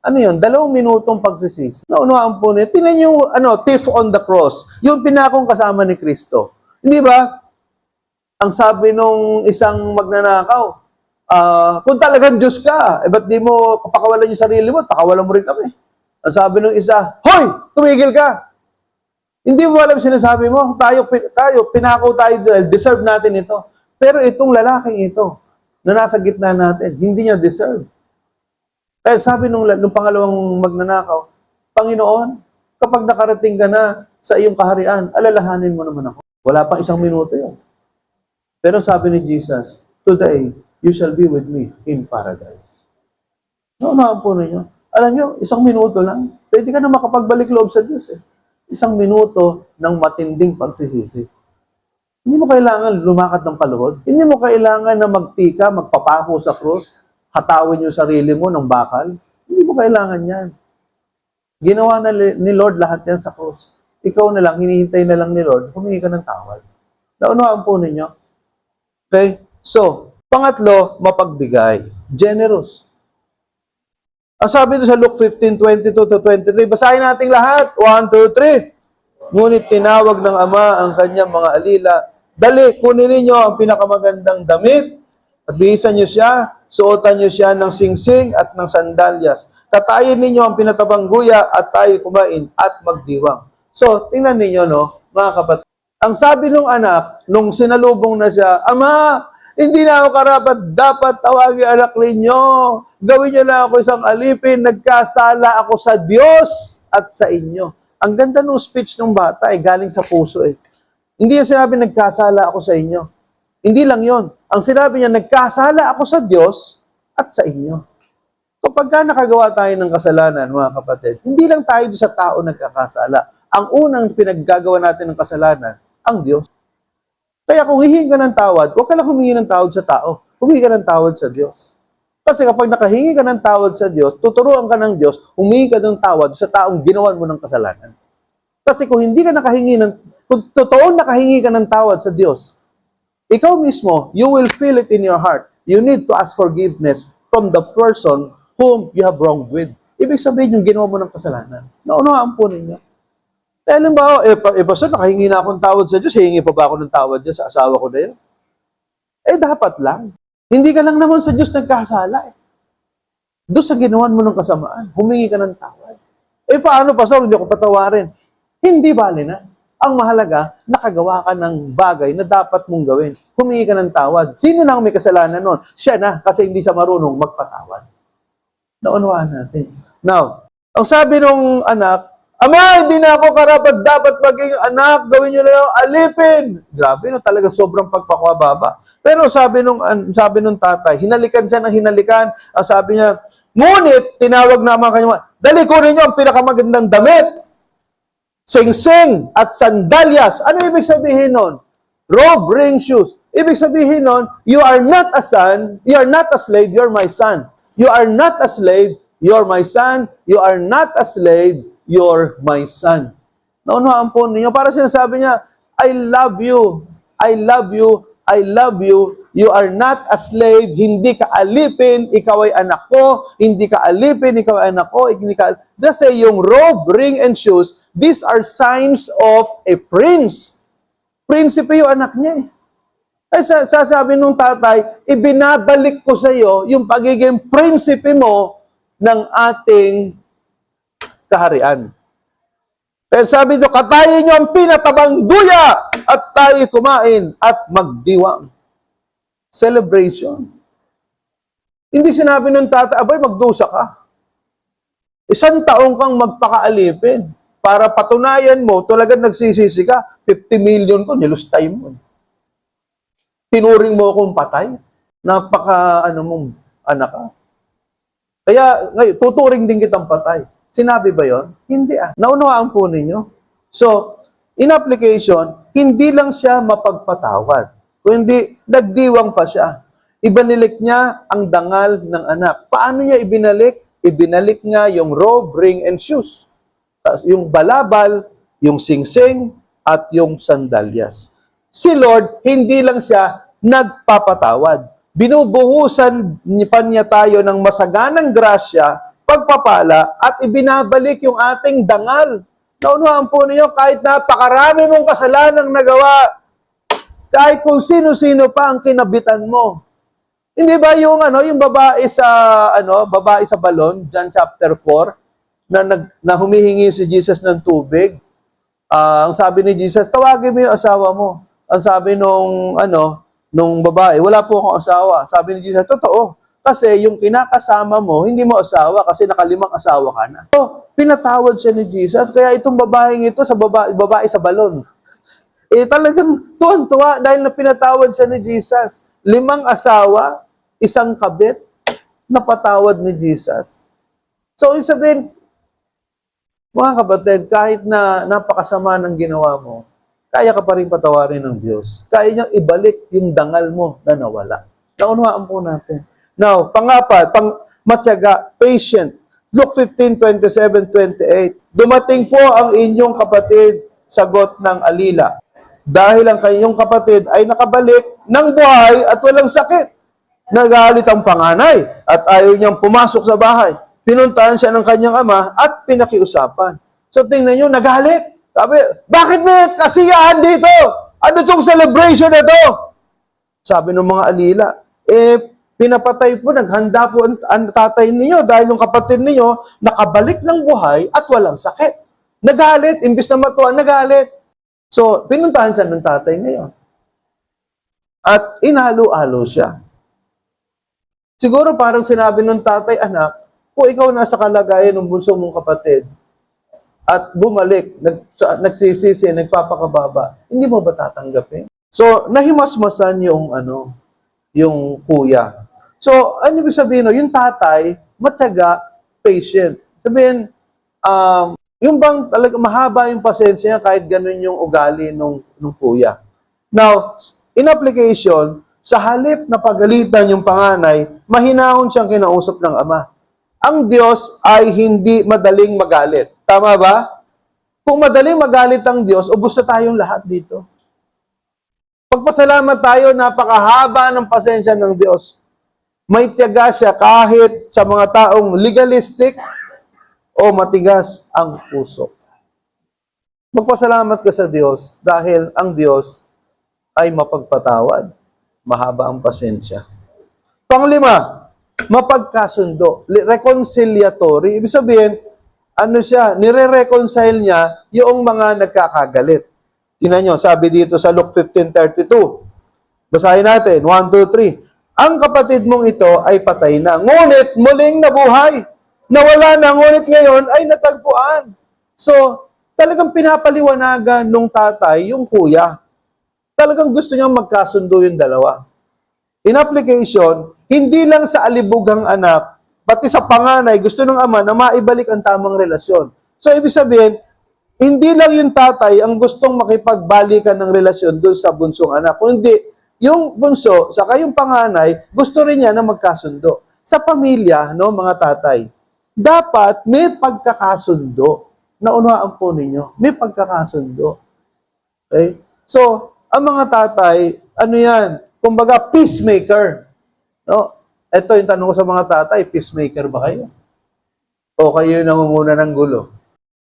Ano yun? 2 minutong pagsisisi. Naunawaan po niya. Tingnan yung thief on the cross. Yung pinakong kasama ni Kristo. Hindi ba? Ang sabi nung isang magnanakaw, kung talagang Diyos ka, ba't di mo pakawalan yung sarili mo, pakawalan mo rin kami. Ang sabi nung isa, hoy! Tumigil ka! Hindi mo alam sinasabi mo, tayo pinakaw tayo, deserve natin ito. Pero itong lalaking ito, na nasa gitna natin, hindi niya deserve. Kaya sabi nung pangalawang magnanakaw, Panginoon, kapag nakarating ka na sa iyong kaharian, alalahanin mo naman ako. Wala pang 1 minuto yun. Pero sabi ni Jesus, today, you shall be with me in paradise. Naunahan po ninyo. Alam nyo, 1 minuto lang, pwede ka na makapagbalik loob sa Diyos 1 minuto ng matinding pagsisisi. Hindi mo kailangan lumakad ng paluhod. Hindi mo kailangan na magtika, magpapako sa krus, hatawin yung sarili mo ng bakal. Hindi mo kailangan yan. Ginawa na ni Lord lahat yan sa krus. Ikaw na lang, hinihintay na lang ni Lord, humingi ka ng tawad. Naunawaan po ninyo? Okay? So, pangatlo, mapagbigay. Generous. Ang sabi doon sa Luke 15:22 to 23, basahin natin lahat. 1, 2, 3. Ngunit tinawag ng ama ang kanyang mga alila, dali, kunin ninyo ang pinakamagandang damit at bihisan niyo siya, suotan niyo siya ng singsing at ng sandalyas. Tatayin ninyo ang pinatabang guya at tayo kumain at magdiwang. So, tingnan ninyo, no, mga kapatid. Ang sabi ng anak, nung sinalubong na siya, Ama, hindi na ako karapat, dapat tawagin anak ninyo. Gawin niyo na ako isang alipin, nagkasala ako sa Diyos at sa inyo. Ang ganda ng speech ng bata, galing sa puso eh. Hindi niya sinabi, nagkasala ako sa inyo. Hindi lang yon. Ang sinabi niya, nagkasala ako sa Diyos at sa inyo. Kapag ka nakagawa tayo ng kasalanan, mga kapatid, hindi lang tayo sa tao nagkakasala. Ang unang pinaggagawa natin ng kasalanan, ang Diyos. Kaya kung hihingi ka ng tawad, huwag ka lang humingi ng tawad sa tao. Humingi ka ng tawad sa Diyos. Kasi kapag nakahingi ka ng tawad sa Diyos, tuturuan ka ng Diyos, humingi ka ng tawad sa taong ginawan mo ng kasalanan. Kasi kung hindi ka kung totoong nakahingi ka ng tawad sa Diyos, ikaw mismo, you will feel it in your heart. You need to ask forgiveness from the person whom you have wronged with. Ibig sabihin yung ginawa mo ng kasalanan. Naunawaan po ninyo. Eh, alam ba, pastor, nakahingi na akong tawad sa Diyos, hihingi pa ba ako ng tawad dyan sa asawa ko na yun? Eh, dapat lang. Hindi ka lang naman sa Diyos nagkasala eh. Doon sa ginawan mo ng kasamaan, humingi ka ng tawad. Eh, paano, pastor, hindi ako patawarin? Hindi bali na. Ang mahalaga, nakagawa ka ng bagay na dapat mong gawin. Humingi ka ng tawad. Sino na ang may kasalanan nun? Siya na, kasi hindi sa marunong magpatawad. Naunawaan natin. Now, ang sabi ng anak, Ama, hindi na ako karapat, dapat maging anak, gawin niyo na yung alipin. Grabe, no, talaga sobrang pagpakwababa. Pero sabi nung tatay, hinalikan siya ng hinalikan. Ang sabi niya, ngunit, tinawag na mga kanyang, dali kunin niyo ang pinakamagandang damit, singsing at sandalyas. Ano ibig sabihin nun? Robe, ring, shoes. Ibig sabihin nun, you are not a son, you are not a slave, you're my son. You are not a slave, you're my son. You are not a slave, you're my son. Naunawaan po ninyo. Para sinasabi niya, I love you. I love you. I love you. You are not a slave. Hindi ka alipin. Ikaw ay anak ko. Hindi ka alipin. Ikaw ay anak ko. Kasi yung robe, ring, and shoes, these are signs of a prince. Prinsipe yung anak niya eh. Ay, sasabi nung tatay, ibinabalik ko sa iyo yung pagiging prinsipe mo ng ating kaharian. Kaya sabi doon, katayin niyo ang pinatabang guya at tayo kumain at magdiwang. Celebration. Hindi sinabi ng tatay, abay, magdusa ka. 1 taong kang magpakaalipin para patunayan mo, talagang nagsisisi ka, 50 million ko, nilustay mo. Tinuring mo akong patay. Mong anak ka. Kaya, ngayon, tuturing din kitang patay. Sinabi ba yon? Hindi ah. Naunawaan po ninyo. So, in application, hindi lang siya mapagpatawad. Kundi, nagdiwang pa siya. Ibanilik niya ang dangal ng anak. Paano niya ibinalik? Ibinalik niya yung robe, ring, and shoes. Yung balabal, yung singsing, at yung sandalyas. Si Lord, hindi lang siya nagpapatawad. Binubuhusan pa niya tayo ng masaganang grasya, pagpapala, at ibinabalik yung ating dangal. Naunawaan po ninyo, kahit napakarami mong kasalanang nagawa, kahit kung sino-sino pa ang kinabitan mo. Hindi ba yung babae sa balon, John chapter 4, na humihingi si Jesus ng tubig. Ang sabi ni Jesus, tawagin mo yung asawa mo. Ang sabi nung babae, wala po akong asawa. Sabi ni Jesus, totoo. Kasi yung kinakasama mo, hindi mo asawa kasi nakalimang asawa ka na. So, pinatawad siya ni Jesus. Kaya itong babaeng ito, babae sa balon. Talagang tuwan-tuwa dahil na pinatawad siya ni Jesus. 5 asawa, 1 kabit, napatawad ni Jesus. So, yung sabihin, mga kapatid, kahit na napakasama ng ginawa mo, kaya ka pa rin patawarin ng Diyos. Kaya niyang ibalik yung dangal mo na nawala. Naunawaan po natin. Now, matyaga, patient. Luke 15:27-28. Dumating po ang inyong kapatid, sagot ng alila. dahil ang kanyang kapatid ay nakabalik ng buhay at walang sakit. Nagalit ang panganay at ayaw niyang pumasok sa bahay. Pinuntahan siya ng kanyang ama at pinakiusapan. So tingnan niyo, nagalit. Sabi, bakit may kasiyahan dito? Ano itong celebration na to? Sabi ng mga alila, pinapatay po, naghanda po ang tatay ninyo dahil yung kapatid ninyo nakabalik ng buhay at walang sakit. Nagalit, imbis na matuwa, nagalit. So, pinuntahan siya ng tatay ngayon. At inalo-alo siya. Siguro parang sinabi ng tatay, anak, kung ikaw nasa kalagayan ng bunso mong kapatid at bumalik, nagsisisi, nagpapakababa, hindi mo ba tatanggapin? So, nahimasmasan yung kuya. So, ano ibig sabihin, yung tatay, matyaga, patient. Sabihin, yung bang talaga mahaba yung pasensya niya kahit ganun yung ugali nung kuya. Now, in application, sa halip na pagalitan yung panganay, mahinahon siyang kinausap ng ama. Ang Diyos ay hindi madaling magalit. Tama ba? Kung madaling magalit ang Diyos, ubos na tayong lahat dito. Pagpasalamat tayo, napakahaba ng pasensya ng Diyos. May tiyaga siya kahit sa mga taong legalistic o matigas ang puso. Magpasalamat ka sa Diyos dahil ang Diyos ay mapagpatawad. Mahaba ang pasensya. Panglima, mapagkasundo. Reconciliatory. Ibig sabihin, nire-reconcile niya yung mga nagkakagalit. Tingnan nyo, sabi dito sa Luke 15:32. Basahin natin, 1, 2, 3. Ang kapatid mong ito ay patay na, ngunit muling nabuhay. Nawala na, ngunit ngayon ay natagpuan. So, talagang pinapaliwanagan nung tatay yung kuya. Talagang gusto niyang magkasundo yung dalawa. In application, hindi lang sa alibugang anak, pati sa panganay, gusto ng ama na maibalik ang tamang relasyon. So, ibig sabihin, hindi lang yung tatay ang gustong makipagbalikan ng relasyon doon sa bunsong anak. Kundi, yung bunso, saka yung panganay, gusto rin niya na magkasundo. Sa pamilya, no, mga tatay, dapat may pagkakasundo. Naunawaan po ninyo, may pagkakasundo. Okay? So, ang mga tatay, ano yan? Kumbaga, peacemaker. No? Ito yung tanong ko sa mga tatay, peacemaker ba kayo? O kayo yung namumuna ng gulo?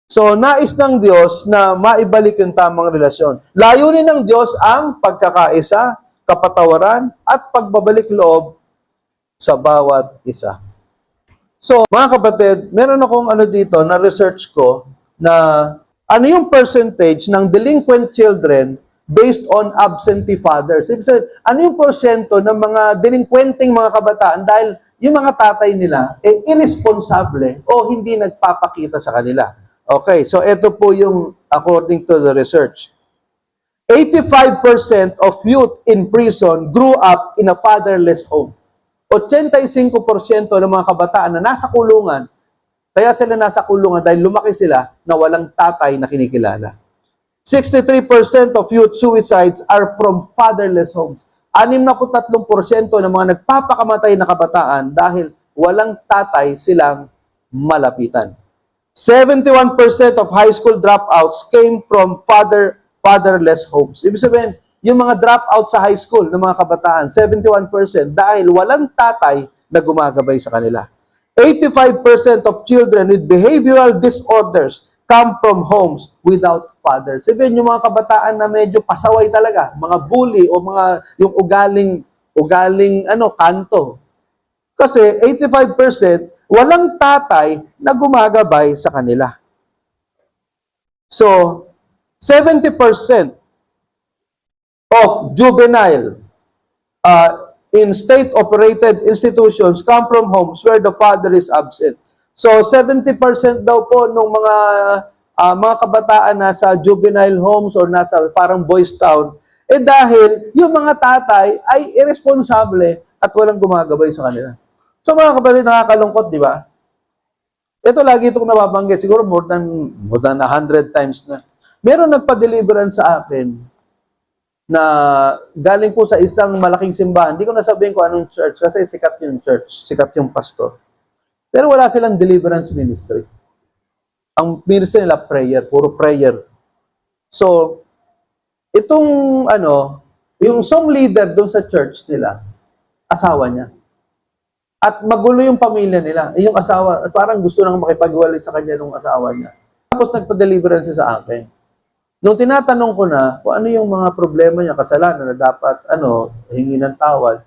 So, nais ng Diyos na maibalik yung tamang relasyon. Layunin ng Diyos ang pagkakaisa, kapatawaran, at pagbabalik loob sa bawat isa. So, mga kapatid, meron akong dito na research ko na ano yung percentage ng delinquent children based on absentee fathers. Ibig sabihin, ano yung porsyento ng mga delinquenting mga kabataan dahil yung mga tatay nila irresponsable o hindi nagpapakita sa kanila. Okay, so ito po yung according to the research. 85% of youth in prison grew up in a fatherless home. 85% ng mga kabataan na nasa kulungan, kaya sila nasa kulungan dahil lumaki sila na walang tatay na kinikilala. 63% of youth suicides are from fatherless homes. 63% ng mga nagpapakamatay na kabataan dahil walang tatay silang malapitan. 71% of high school dropouts came from fatherless homes. Ibig sabihin, yung mga dropout sa high school ng mga kabataan, 71% dahil walang tatay na gumagabay sa kanila. 85% of children with behavioral disorders come from homes without fathers. Sabihin, yung mga kabataan na medyo pasaway talaga, mga bully o yung ugaling kanto. Kasi 85% walang tatay na gumagabay sa kanila. So, 70% of juvenile in state-operated institutions come from homes where the father is absent. So, 70% daw po ng mga kabataan nasa juvenile homes or nasa parang boys town, dahil yung mga tatay ay irresponsable at walang gumagabay sa kanila. So, mga kapatid, nakakalungkot, di ba? Ito lagi itong nababanggit, siguro more than 100 times na. Meron nagpa-deliverance sa akin na galing po sa isang malaking simbahan. Hindi ko nasabihin ko anong church kasi sikat yung church, sikat yung pastor. Pero wala silang deliverance ministry. Ang ministry nila prayer, puro prayer. So, Itong, yung song leader doon sa church nila, asawa niya. At magulo yung pamilya nila. Yung asawa, at parang gusto nang makipaghiwalay sa kanya nung asawa niya. Tapos nagpa-deliverance siya sa akin. Nung tinatanong ko na kung ano yung mga problema niya, kasalanan na dapat, hingi ng tawad,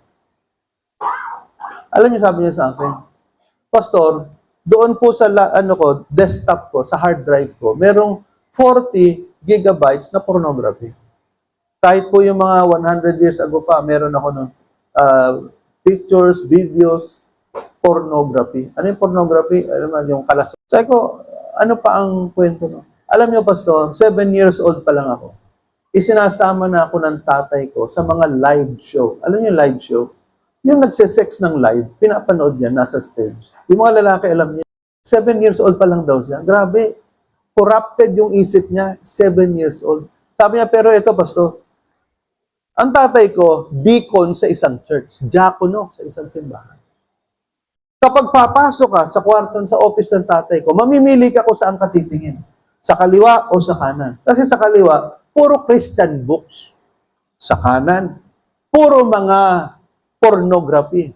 alam niyo, sabi niya sa akin, Pastor, doon po sa desktop ko, sa hard drive ko, merong 40 gigabytes na pornography. Kahit po yung mga 100 years ago pa, meron ako nun, pictures, videos, pornography. Ano yung pornography? Alam mo, yung kalas. Sabi ko, ano pa ang kwento no? Alam niyo, Pastor, 7 years old pa lang ako. Isinasama na ako ng tatay ko sa mga live show. Alam niyo yung live show? Yung nagse-sex ng live, pinapanood niya, nasa stage. Yung mga lalaki, alam niya, 7 years old pa lang daw siya. Grabe. Corrupted yung isip niya, 7 years old. Sabi niya, pero ito, Pastor, ang tatay ko, deacon sa isang church, diakono sa isang simbahan. Kapag papasok ka sa kwarto, sa office ng tatay ko, mamimili ka kung saan ka titingin. Sa kaliwa o sa kanan. Kasi sa kaliwa, puro Christian books. Sa kanan, puro mga pornography.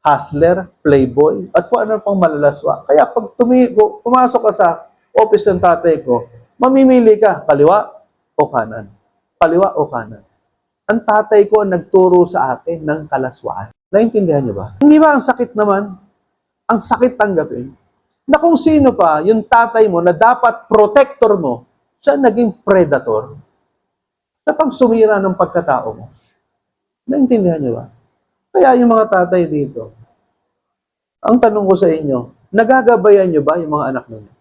Hustler, playboy, at kung ano pang malalaswa. Kaya pag pumasok ka sa office ng tatay ko, mamimili ka, kaliwa o kanan. Kaliwa o kanan. Ang tatay ko nagturo sa akin ng kalaswaan. Naintindihan niyo ba? Hindi ba ang sakit naman? Ang sakit tanggapin. Na kung sino pa, yung tatay mo na dapat protector mo, siya naging predator. Sa pag sumira ng pagkatao mo. Naintindihan niyo ba? Kaya yung mga tatay dito, ang tanong ko sa inyo, nagagabayan niyo ba yung mga anak ninyo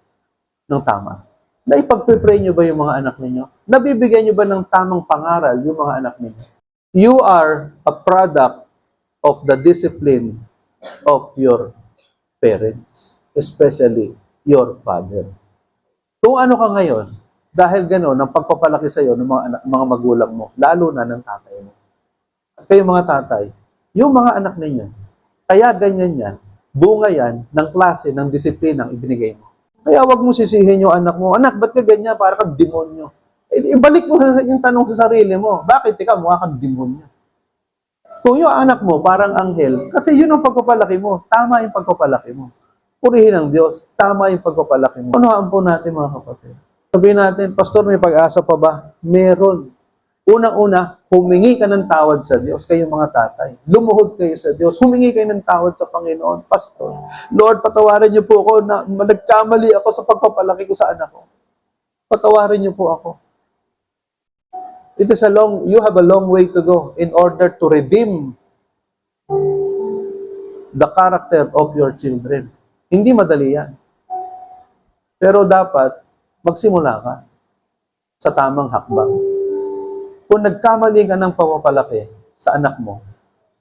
ng tama? Naipagpipray niyo ba yung mga anak ninyo? Nabibigyan niyo ba ng tamang pangaral yung mga anak ninyo? You are a product of the discipline of your parents, especially your father. Kung ano ka ngayon, dahil gano'n, ang pagpapalaki sa iyo ng mga magulang mo, lalo na ng tatay mo. At kayo mga tatay, yung mga anak ninyo, kaya ganyan yan, bunga yan ng klase, ng disiplinang ibinigay mo. Kaya wag mo sisihin yung anak mo, anak, ba't ka ganyan? Para kang demonyo. Ibalik mo yung tanong sa sarili mo, bakit ikaw mukha kang demonyo? Kung yung anak mo parang anghel, kasi yun ang pagpapalaki mo, tama yung pagpapalaki mo. Purihin ang Diyos, tama yung pagpapalaki mo. Unahan po natin mga kapatid. Sabihin natin, Pastor, may pag-asa pa ba? Meron. Unang-una, humingi ka ng tawad sa Diyos, kayong mga tatay. Lumuhod kayo sa Diyos, humingi kayo ng tawad sa Panginoon. Pastor, Lord, patawarin niyo po ako na nagkamali ako sa pagpapalaki ko sa anak ko. Patawarin niyo po ako. You have a long way to go in order to redeem the character of your children. Hindi madali yan. Pero dapat, magsimula ka sa tamang hakbang. Kung nagkamali ka ng pagpapalaki sa anak mo,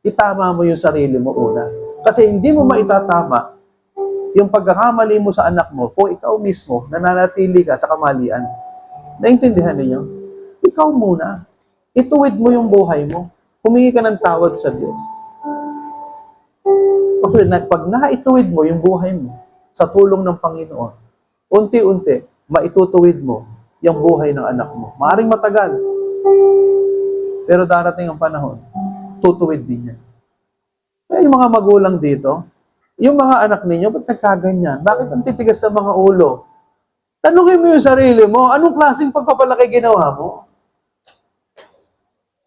itama mo yung sarili mo una. Kasi hindi mo maitatama yung pagkakamali mo sa anak mo kung ikaw mismo nananatili ka sa kamalian. Naintindihan niyo? Ikaw muna. Ituwid mo yung buhay mo. Humingi ka ng tawad sa Diyos. Okay, pag naituwid mo yung buhay mo sa tulong ng Panginoon, unti-unti, maitutuwid mo yung buhay ng anak mo. Maaring matagal. Pero darating ang panahon, tutuwid din yan. Kaya yung mga magulang dito, yung mga anak ninyo, ba't nagkaganyan? Bakit ang titigas ng mga ulo? Tanungin mo yung sarili mo, anong klaseng pagpapalaki ginawa mo?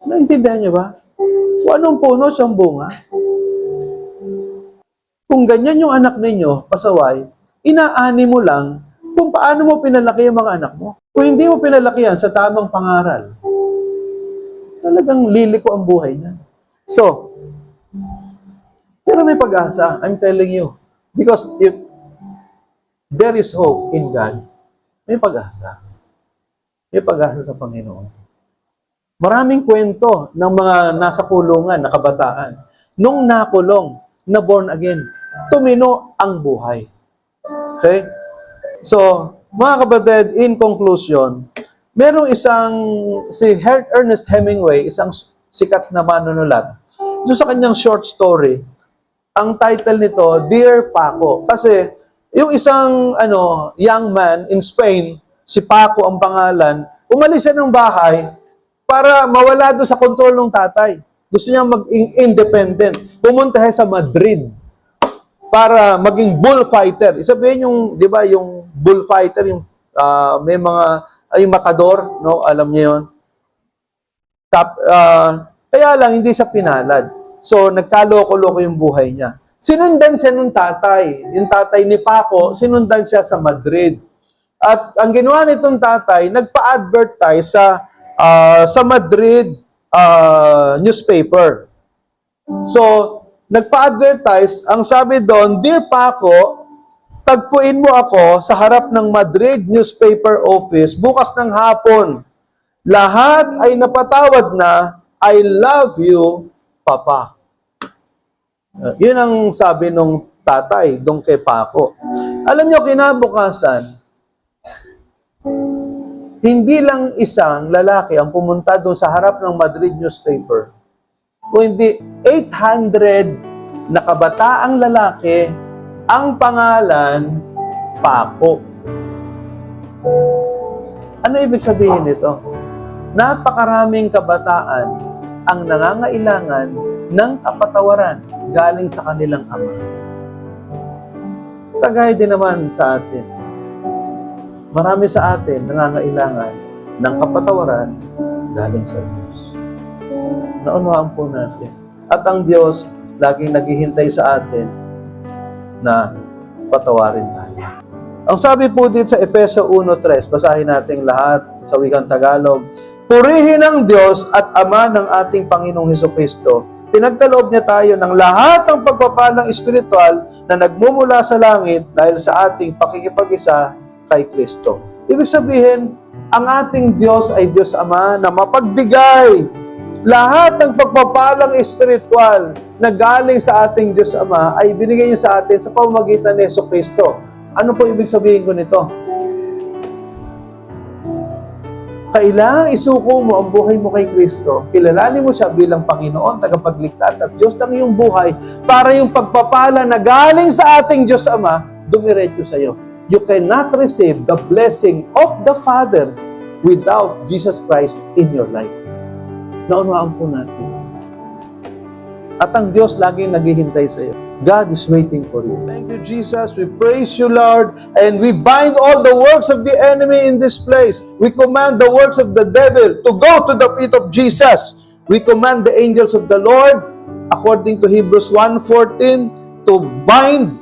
Naintindihan niyo ba? Kung anong puno, siyang bunga. Kung ganyan yung anak ninyo, pasaway, inaani mo lang kung paano mo pinalaki yung mga anak mo. Kung hindi mo pinalaki yan sa tamang pangaral, talagang liliko ang buhay niya. So, pero may pag-asa, I'm telling you. Because if there is hope in God, may pag-asa. May pag-asa sa Panginoon. Maraming kwento ng mga nasa kulungan na kabataan. Nung nakulong, na born again, tumino ang buhay. Okay? So, mga kapatid, in conclusion, merong si Ernest Hemingway, isang sikat na manunulat. So, sa kanyang short story, ang title nito, Dear Paco. Kasi, yung isang young man in Spain, si Paco ang pangalan, umalis siya ng bahay para mawala doon sa control ng tatay. Gusto niya mag-independent. Pumunta siya sa Madrid para maging bullfighter. Isabihin yung, di ba, yung bullfighter, yung may mga, yung matador, no? Alam niyo yun. Kaya lang, hindi siya pinalad. So, nagkaloko-loko yung buhay niya. Sinundan siya ng tatay. Yung tatay ni Paco, sinundan siya sa Madrid. At ang ginawa nitong tatay, nagpa-advertise sa Madrid newspaper. So, nagpa-advertise, ang sabi doon, "Dear Paco, tagpuin mo ako sa harap ng Madrid newspaper office bukas ng hapon. Lahat ay napatawad na. I love you, Papa." Yun ang sabi nung tatay doon kay Paco. Alam nyo, kinabukasan, hindi lang isang lalaki ang pumunta doon sa harap ng Madrid newspaper, kundi 800 na kabataang lalaki ang pangalan Paco. Ano ibig sabihin nito? Napakaraming kabataan ang nangangailangan ng kapatawaran galing sa kanilang ama. Kagaya din naman sa atin. Marami sa atin nangangailangan ng kapatawaran galing sa Diyos. Naunawaan po natin. At ang Diyos laging naghihintay sa atin na patawarin tayo. Ang sabi po dito sa Efeso 1:3, basahin natin lahat sa wikang Tagalog. Purihin ang Diyos at Ama ng ating Panginoong Hesukristo. Pinagkaloob niya tayo ng lahat ng pagpapalang espiritual na nagmumula sa langit dahil sa ating pakikipag-isa kay Kristo. Ibig sabihin, ang ating Diyos ay Diyos Ama na mapagbigay lahat ng pagpapalang espiritual na galing sa ating Diyos Ama ay binigay niya sa atin sa pamamagitan ni Jesucristo. Ano po ibig sabihin ko nito? Kailangan isuko mo ang buhay mo kay Kristo. Kilalanin mo siya bilang Panginoon, tagapagligtas at Diyos ng iyong buhay para yung pagpapala na galing sa ating Diyos Ama, dumiretso sa iyo. You cannot receive the blessing of the Father without Jesus Christ in your life. Naunawaan po natin. At ang Diyos laging naghihintay sa iyo. God is waiting for you. Thank you, Jesus. We praise you, Lord. And we bind all the works of the enemy in this place. We command the works of the devil to go to the feet of Jesus. We command the angels of the Lord, according to Hebrews 1:14, to bind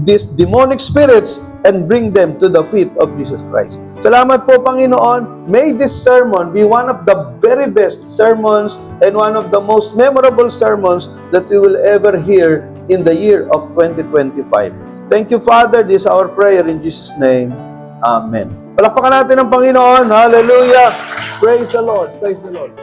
these demonic spirits and bring them to the feet of Jesus Christ. Salamat po, Panginoon. May this sermon be one of the very best sermons and one of the most memorable sermons that we will ever hear in the year of 2025. Thank you, Father. This is our prayer in Jesus' name. Amen. Palakpakan natin ang Panginoon. Hallelujah. Praise the Lord. Praise the Lord.